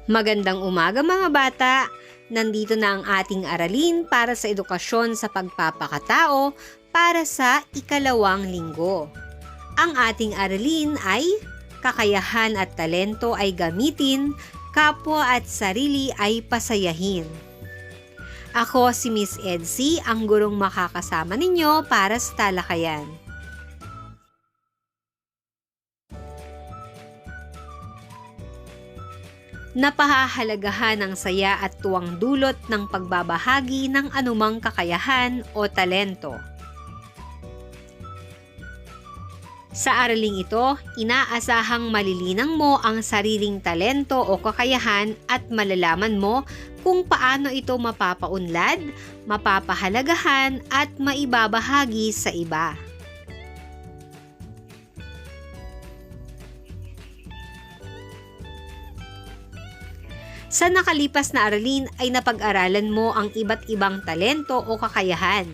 Magandang umaga mga bata! Nandito na ang ating aralin para sa edukasyon sa pagpapakatao para sa ikalawang linggo. Ang ating aralin ay kakayahan at talento ay gamitin, kapwa at sarili ay pasayahin. Ako si Miss Edsy, ang gurong makakasama ninyo para sa talakayan. Napahahalagahan ang saya at tuwang dulot ng pagbabahagi ng anumang kakayahan o talento. Sa araling ito, inaasahang malilinang mo ang sariling talento o kakayahan at malalaman mo kung paano ito mapapaunlad, mapapahalagahan at maibabahagi sa iba. Sa nakalipas na aralin ay napag-aralan mo ang iba't ibang talento o kakayahan.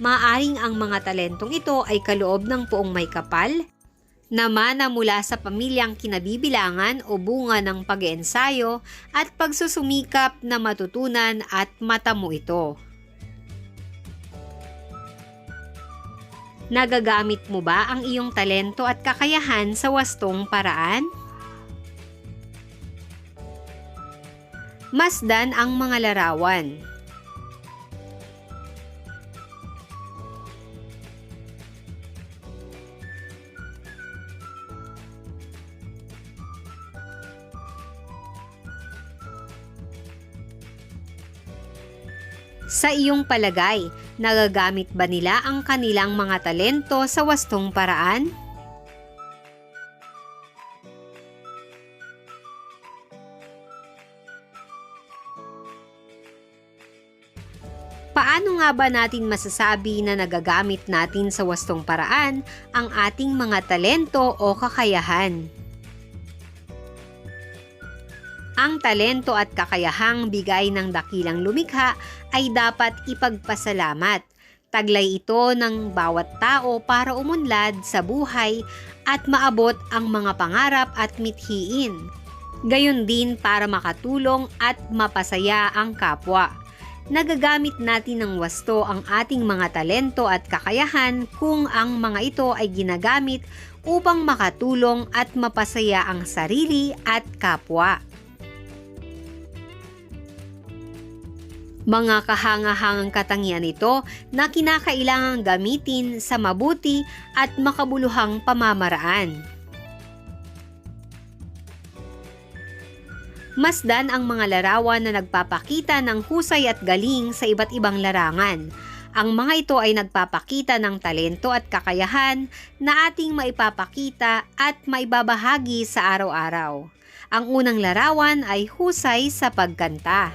Maaaring ang mga talentong ito ay kaloob ng puong may kapal, namana mula sa pamilyang kinabibilangan o bunga ng pag-iensayo at pagsusumikap na matutunan at matamo ito. Nagagamit mo ba ang iyong talento at kakayahan sa wastong paraan? Masdan ang mga larawan. Sa iyong palagay, nagagamit ba nila ang kanilang mga talento sa wastong paraan? Paano nga ba natin masasabi na nagagamit natin sa wastong paraan ang ating mga talento o kakayahan? Ang talento at kakayahang bigay ng dakilang lumikha ay dapat ipagpasalamat. Taglay ito ng bawat tao para umunlad sa buhay at maabot ang mga pangarap at mithiin. Gayon din para makatulong at mapasaya ang kapwa. Nagagamit natin ng wasto ang ating mga talento at kakayahan kung ang mga ito ay ginagamit upang makatulong at mapasaya ang sarili at kapwa. Mga kahangahangang katangian ito na kinakailangang gamitin sa mabuti at makabuluhang pamamaraan. Masdan ang mga larawan na nagpapakita ng husay at galing sa iba't ibang larangan. Ang mga ito ay nagpapakita ng talento at kakayahan na ating maipapakita at maibabahagi sa araw-araw. Ang unang larawan ay husay sa pagkanta.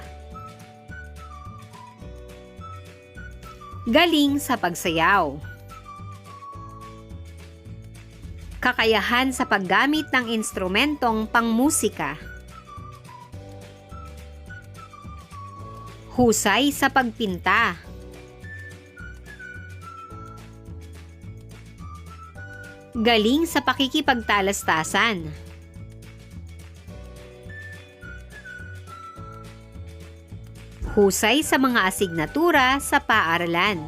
Galing sa pagsayaw. Kakayahan sa paggamit ng instrumentong pangmusika. Husay sa pagpinta. Galing sa pakikipagtalastasan. Husay sa mga asignatura sa paaralan.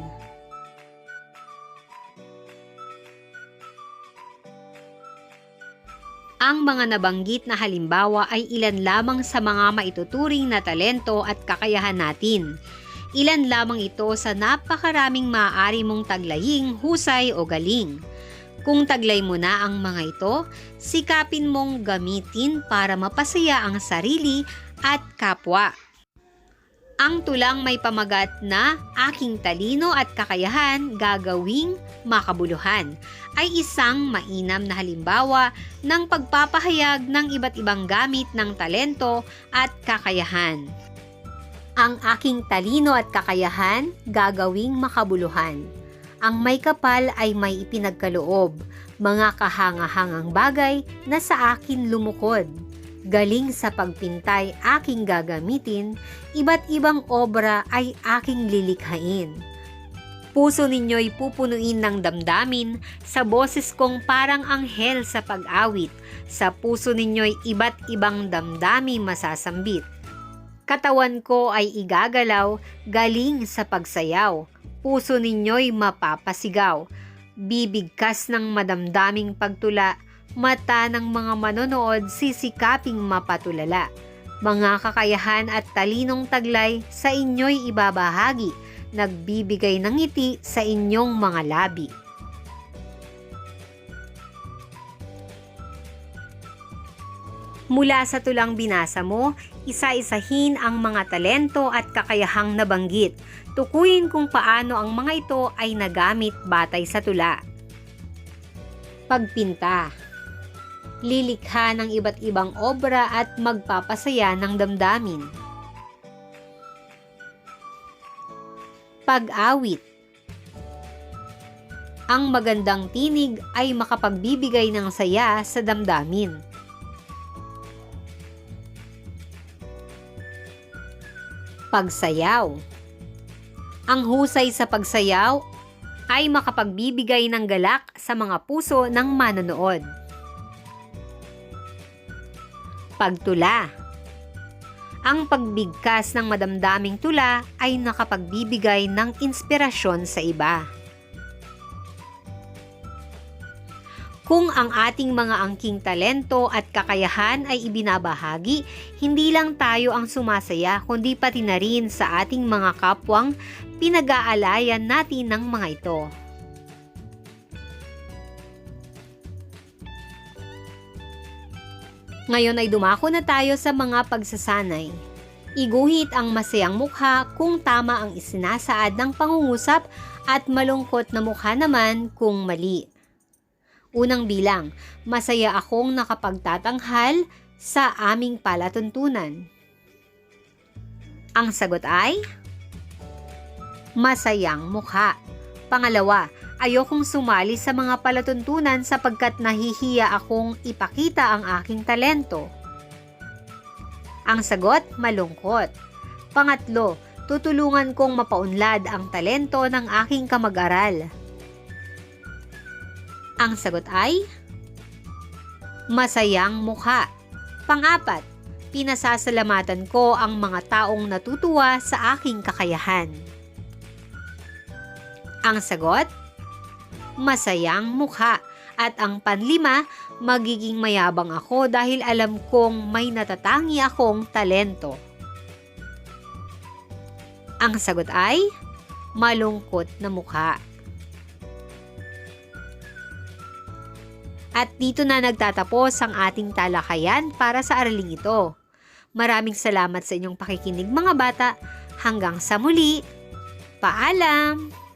Ang mga nabanggit na halimbawa ay ilan lamang sa mga maituturing na talento at kakayahan natin. Ilan lamang ito sa napakaraming maaari mong taglaying husay o galing. Kung taglay mo na ang mga ito, sikapin mong gamitin para mapasaya ang sarili at kapwa. Ang tulang may pamagat na aking talino at kakayahan gagawing makabuluhan ay isang mainam na halimbawa ng pagpapahayag ng iba't ibang gamit ng talento at kakayahan. Ang aking talino at kakayahan gagawing makabuluhan. Ang may kapal ay may ipinagkaloob, mga kahangahangang bagay na sa akin lumukod. Galing sa pagpintay aking gagamitin, iba't ibang obra ay aking lilikhain. Puso ninyo'y pupunuin ng damdamin, sa boses kong parang anghel sa pag-awit. Sa puso ninyo'y iba't ibang damdami masasambit. Katawan ko ay igagalaw, galing sa pagsayaw. Puso ninyo'y mapapasigaw. Bibigkas ng madamdaming pagtula, mata ng mga manonood sisikaping mapatulala. Mga kakayahan at talinong taglay sa inyo'y ibabahagi, nagbibigay ng ngiti sa inyong mga labi. Mula sa tulang binasa mo, isa-isahin ang mga talento at kakayahang nabanggit. Tukuyin kung paano ang mga ito ay nagamit batay sa tula. Pagpinta. Lilikha ng iba't ibang obra at magpapasaya ng damdamin. Pag-awit. Ang magandang tinig ay makapagbibigay ng saya sa damdamin. Pagsayaw. Ang husay sa pagsayaw ay makapagbibigay ng galak sa mga puso ng manonood. Pagtula. Ang pagbigkas ng madamdaming tula ay nakapagbibigay ng inspirasyon sa iba. Kung ang ating mga angking talento at kakayahan ay ibinabahagi, hindi lang tayo ang sumasaya kundi pati na rin sa ating mga kapwang pinag-aalayan natin ng mga ito. Ngayon ay dumako na tayo sa mga pagsasanay. Iguhit ang masayang mukha kung tama ang isinasaad ng pangungusap at malungkot na mukha naman kung mali. Unang bilang, masaya akong nakapagtatanghal sa aming palatuntunan. Ang sagot ay masayang mukha. Pangalawa, ayokong sumali sa mga palatuntunan sapagkat nahihiya akong ipakita ang aking talento. Ang sagot, malungkot. Pangatlo, tutulungan kong mapaunlad ang talento ng aking kamag-aral. Ang sagot ay masayang mukha. Pang-apat, pinasasalamatan ko ang mga taong natutuwa sa aking kakayahan. Ang sagot, masayang mukha. At ang panlima, magiging mayabang ako dahil alam kong may natatangi akong talento. Ang sagot ay malungkot na mukha. At dito na nagtatapos ang ating talakayan para sa araling ito. Maraming salamat sa inyong pakikinig mga bata. Hanggang sa muli. Paalam!